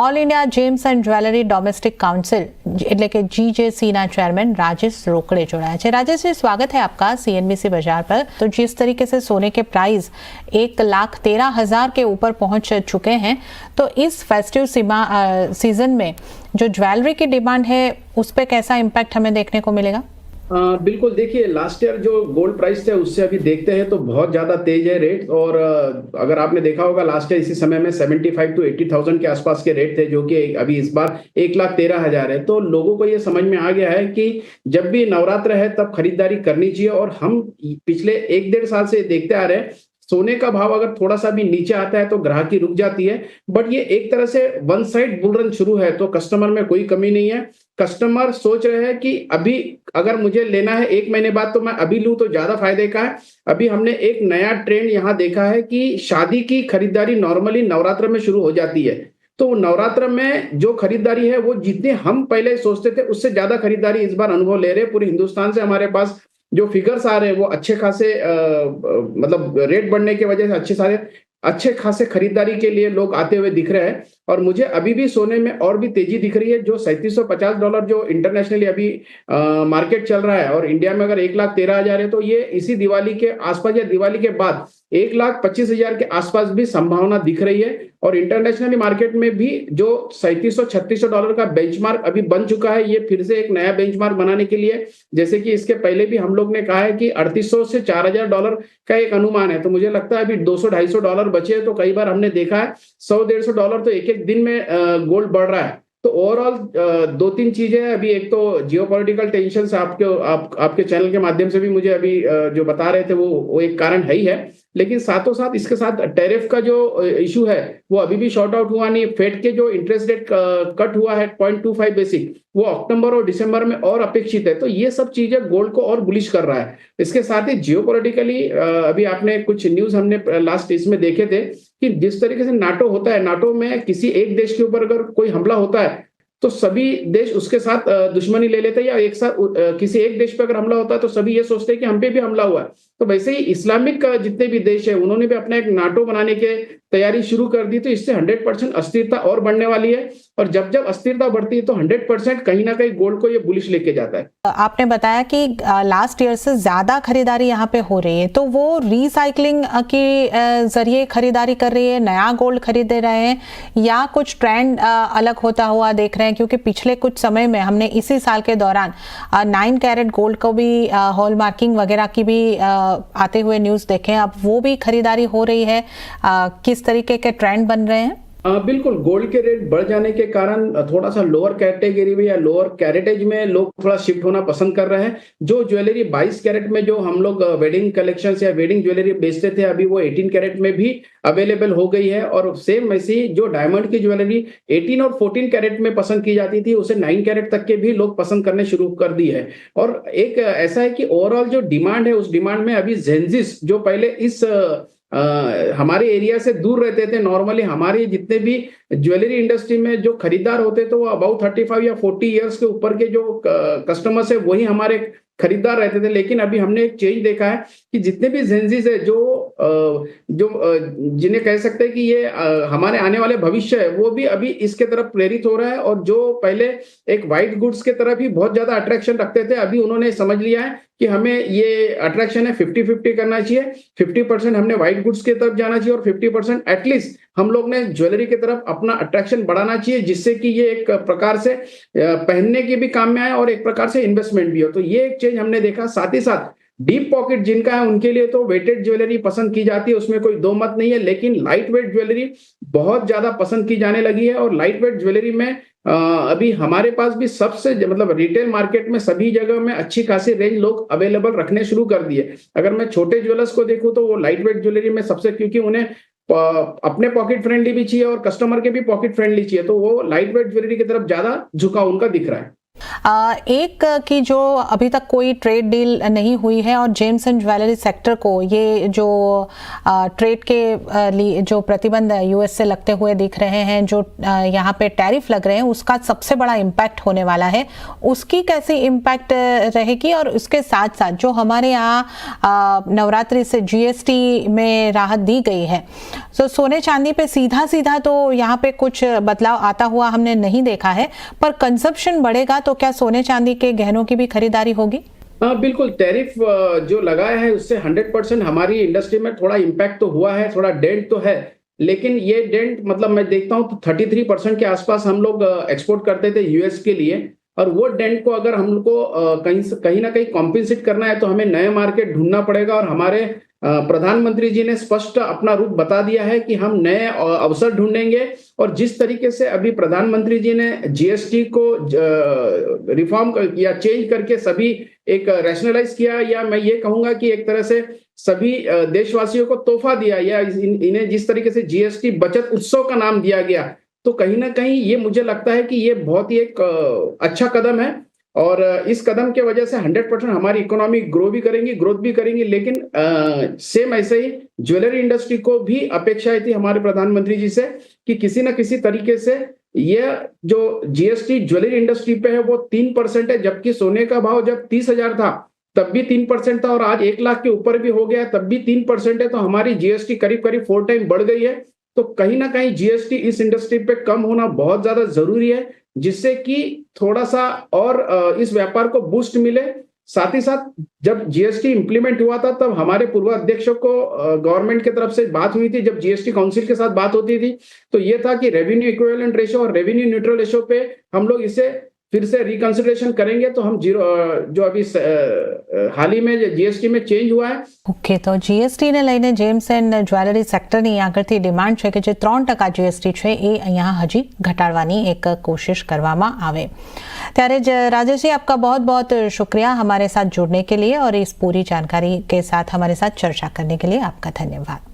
All India gems and jewellery domestic council એટલે કે जीजेसी ना चेयरमैन राजेश रोकड़े जोड़ा है। राजेश जी, स्वागत है आपका सीएनबीसी बाजार पर। तो जिस तरीके से सोने के प्राइस 1,13,000 के ऊपर पहुंच चुके हैं, तो इस फेस्टिव सीजन में जो ज्वेलरी की डिमांड है उस पर कैसा इम्पैक्ट हमें देखने को मिलेगा? बिल्कुल, देखिए लास्ट ईयर जो गोल्ड प्राइस थे उससे अभी देखते हैं तो बहुत ज्यादा तेज है रेट। और अगर आपने देखा होगा लास्ट ईयर इसी समय में 75 to 80,000 के आसपास के रेट थे, जो कि अभी इस बार 1,13,000 है। तो लोगों को ये समझ में आ गया है कि जब भी नवरात्र है तब खरीदारी करनी चाहिए। और हम पिछले 1-1.5 साल से देखते आ रहे हैं, सोने का भाव अगर थोड़ा सा भी नीचे आता है तो ग्राहकी रुक जाती है। बट ये एक तरह से वन साइड बुल रन शुरू है, तो कस्टमर में कोई कमी नहीं है। कस्टमर सोच रहे हैं कि अभी अगर मुझे लेना है 1 महीने बाद तो मैं अभी लूं तो ज्यादा फायदे का है। अभी हमने एक नया ट्रेंड यहाँ देखा है कि शादी की खरीदारी नॉर्मली नवरात्र में शुरू हो जाती है। तो नवरात्र में जो खरीदारी है वो जितने हम पहले सोचते थे उससे ज्यादा खरीदारी इस बार अनुभव ले रहे हैं। पूरे हिंदुस्तान से हमारे पास जो फिगर्स आ रहे हैं वो अच्छे खासे मतलब रेट बढ़ने की वजह से अच्छे खासे खरीदारी के लिए लोग आते हुए दिख रहे हैं। और मुझे अभी भी सोने में और भी तेजी दिख रही है। जो $3750 जो इंटरनेशनली अभी मार्केट चल रहा है, और इंडिया में अगर 1,13,000 है, तो ये इसी दिवाली के आसपास या दिवाली के बाद 1,25,000 के आसपास भी संभावना दिख रही है। और इंटरनेशनली मार्केट में भी जो $3700-$3600 का बेंचमार्क अभी बन चुका है, ये फिर से एक नया बेंचमार्क बनाने के लिए, जैसे कि इसके पहले भी हम लोग ने कहा है कि $3,800 से $4,000 का एक अनुमान है। तो मुझे लगता है अभी $200-$250 बचे। तो कई बार हमने देखा है $100-150 तो एक दिन में गोल्ड बढ़ रहा है। तो ओवरऑल 2-3 चीजें हैं अभी। एक तो जियोपॉलिटिकल टेंशन से आपके चैनल के माध्यम से भी मुझे अभी जो बता रहे थे वो एक कारण है ही है। लेकिन साथों साथ इसके साथ टैरिफ का जो इशू है वो अभी भी शॉर्ट आउट हुआ नहीं। फेड के जो इंटरेस्ट रेट कट हुआ है 0.25 बेसिक, वो अक्टूबर और दिसंबर में और अपेक्षित है। तो ये सब चीजें गोल्ड को और बुलिश कर रहा है। इसके साथ ही जियोपॉलिटिकली अभी आपने कुछ न्यूज हमने लास्ट इसमें देखे थे कि जिस तरीके से नाटो होता है, नाटो में किसी एक देश के ऊपर अगर कोई हमला होता है तो सभी देश उसके साथ दुश्मनी ले लेते हैं, या एक साथ किसी एक देश पे अगर हमला होता है तो सभी ये सोचते हैं कि हम पे भी हमला हुआ है। तो वैसे ही इस्लामिक जितने भी देश है उन्होंने भी अपना एक नाटो बनाने के तैयारी शुरू कर दी। तो इससे 100% अस्थिरता और बढ़ने वाली है। और जब अस्थिरता बढ़ती है तो 100% कहीं ना कहीं गोल्ड को ये बुलिश लेके जाता है। आपने बताया कि लास्ट ईयर से ज्यादा खरीदारी यहाँ पे हो रही है, तो वो रिसाइकलिंग के जरिए खरीदारी कर रही है, नया गोल्ड खरीद रहे हैं, या कुछ ट्रेंड अलग होता हुआ देख रहे हैं? क्योंकि पिछले कुछ समय में हमने इसी साल के दौरान 9 कैरेट गोल्ड को भी हॉल मार्किंग वगैरह की भी आते हुए न्यूज देखे। अब वो भी खरीदारी हो रही है, किस तरीके के ट्रेंड बन रहे हैं? बिल्कुल, गोल्ड के रेट बढ़ जाने के कारण थोड़ा सा लोअर कैटेगरी में या लोअर कैरेटेज में लोग थोड़ा शिफ्ट होना पसंद कर रहे हैं। जो ज्वेलरी 22 कैरेट में जो हम लोग वेडिंग कलेक्शन या वेडिंग ज्वेलरी बेचते थे, अभी वो 18 कैरेट में भी अवेलेबल हो गई है। और सेम वैसी जो डायमंड की ज्वेलरी 18 और 14 कैरेट में पसंद की जाती थी, उसे 9 कैरेट तक के भी लोग पसंद करने शुरू कर दी है। और एक ऐसा है कि ओवरऑल जो डिमांड है उस डिमांड में अभी जेंजिस जो पहले इस हमारे एरिया से दूर रहते थे, नॉर्मली हमारी जितने भी ज्वेलरी इंडस्ट्री में जो खरीदार होते थे वो अबाउट 35 या 40 इयर्स के ऊपर के जो कस्टमर्स है वही हमारे खरीदार रहते थे। लेकिन अभी हमने एक चेंज देखा है कि जितने भी जेंजीज है जिन्हें कह सकते हैं कि ये हमारे आने वाले भविष्य है, वो भी अभी इसके तरफ प्रेरित हो रहा है। और जो पहले एक व्हाइट गुड्स के तरफ ही बहुत ज्यादा अट्रैक्शन रखते थे, अभी उन्होंने समझ लिया है कि हमें ये अट्रैक्शन है 50-50 करना चाहिए। 50% हमने व्हाइट गुड्स की तरफ जाना चाहिए और 50% एटलीस्ट हम लोग ने ज्वेलरी की तरफ अपना अट्रैक्शन बढ़ाना चाहिए, जिससे कि ये एक प्रकार से पहनने के भी काम में आए और एक प्रकार से इन्वेस्टमेंट भी हो। तो ये एक चेंज हमने देखा। साथ ही साथ डीप पॉकेट जिनका है उनके लिए तो वेटेड ज्वेलरी पसंद की जाती है, उसमें कोई दो मत नहीं है। लेकिन लाइट वेट ज्वेलरी बहुत ज्यादा पसंद की जाने लगी है। और लाइट वेट ज्वेलरी में अभी हमारे पास भी सबसे मतलब रिटेल मार्केट में सभी जगह में अच्छी खासी रेंज लोग अवेलेबल रखने शुरू कर दिए। अगर मैं छोटे ज्वेलर्स को देखूं तो वो लाइट वेट ज्वेलरी में सबसे, क्योंकि उन्हें अपने पॉकेट फ्रेंडली भी चाहिए और कस्टमर के भी पॉकेट फ्रेंडली चाहिए, तो वो लाइट वेट ज्वेलरी की तरफ ज्यादा झुकाव उनका दिख रहा है। एक की जो अभी तक कोई ट्रेड डील नहीं हुई है और जेम्स एंड ज्वेलरी सेक्टर को ये जो ट्रेड के लिए जो प्रतिबंध यूएस से लगते हुए दिख रहे हैं, जो यहाँ पे टैरिफ लग रहे हैं, उसका सबसे बड़ा इम्पैक्ट होने वाला है। उसकी कैसी इम्पैक्ट रहेगी और उसके साथ साथ जो हमारे यहाँ नवरात्रि से जीएसटी में राहत दी गई है, तो सोने चांदी पे सीधा सीधा तो यहाँ पे कुछ बदलाव आता हुआ हमने नहीं देखा है, पर कंजप्शन बढ़ेगा तो क्या सोने चांदी के गहनों की भी खरीदारी होगी? हाँ बिल्कुल, टैरिफ जो लगाया है उससे 100% हमारी इंडस्ट्री में थोड़ा इम्पैक्ट तो हुआ है, थोड़ा डेंट तो है, लेकिन ये डेंट मतलब मैं देखता हूँ तो 33% के आसपास हम लोग एक्सपोर्ट करते थे यूएस के लिए, और वो डेंट को अगर हमको कहीं ना कहीं कॉम्पेंसेट करना है तो हमें नए मार्केट ढूंढना पड़ेगा। और हमारे प्रधानमंत्री जी ने स्पष्ट अपना रूप बता दिया है कि हम नए अवसर ढूंढेंगे। और जिस तरीके से अभी प्रधानमंत्री जी ने जीएसटी को रिफॉर्म या चेंज करके सभी एक रैशनलाइज किया, या मैं ये कहूंगा कि एक तरह से सभी देशवासियों को तोहफा दिया, या इन्हें जिस तरीके से जीएसटी बचत उत्सव का नाम दिया गया, तो कहीं ना कहीं ये मुझे लगता है कि ये बहुत ही एक अच्छा कदम है। और इस कदम के वजह से 100% हमारी इकोनॉमी ग्रोथ भी करेंगी। लेकिन सेम ऐसे ही ज्वेलरी इंडस्ट्री को भी अपेक्षाएं थी हमारे प्रधानमंत्री जी से कि किसी न किसी तरीके से ये जो जीएसटी ज्वेलरी इंडस्ट्री पे है वो 3% है, जबकि सोने का भाव जब 30,000 था तब भी 3% था, और आज 1 लाख के ऊपर भी हो गया तब भी 3% है। तो हमारी जीएसटी करीब करीब 4 टाइम बढ़ गई है। तो कहीं ना कहीं जीएसटी इस इंडस्ट्री पे कम होना बहुत ज्यादा जरूरी है, जिससे कि थोड़ा सा और इस व्यापार को बूस्ट मिले। साथ ही साथ जब जीएसटी इंप्लीमेंट हुआ था तब हमारे पूर्व अध्यक्षों को गवर्नमेंट की तरफ से बात हुई थी, जब जीएसटी काउंसिल के साथ बात होती थी तो ये था कि रेवेन्यू इक्विवेलेंट रेशियो और रेवेन्यू न्यूट्रल रेशियो पे हम लोग इसे फिर से रिकंसिडरेशन करेंगे, तो हम जो अभी हाल ही में जीएसटी में चेंज हुआ है। ઓકે, તો જીએસટી ને લઈને જેમ્સ એન્ડ જ્વેલરી સેક્ટરની આગળથી ડિમાન્ડ છે કે જે 3% જીએસટી છે એ અહીંયા હજી ઘટાડવાની એક કોશિશ કરવામાં આવે। ત્યારે જ राजेश जी, आपका बहुत बहुत शुक्रिया हमारे साथ जुड़ने के लिए और इस पूरी जानकारी के साथ हमारे साथ चर्चा करने के लिए आपका धन्यवाद।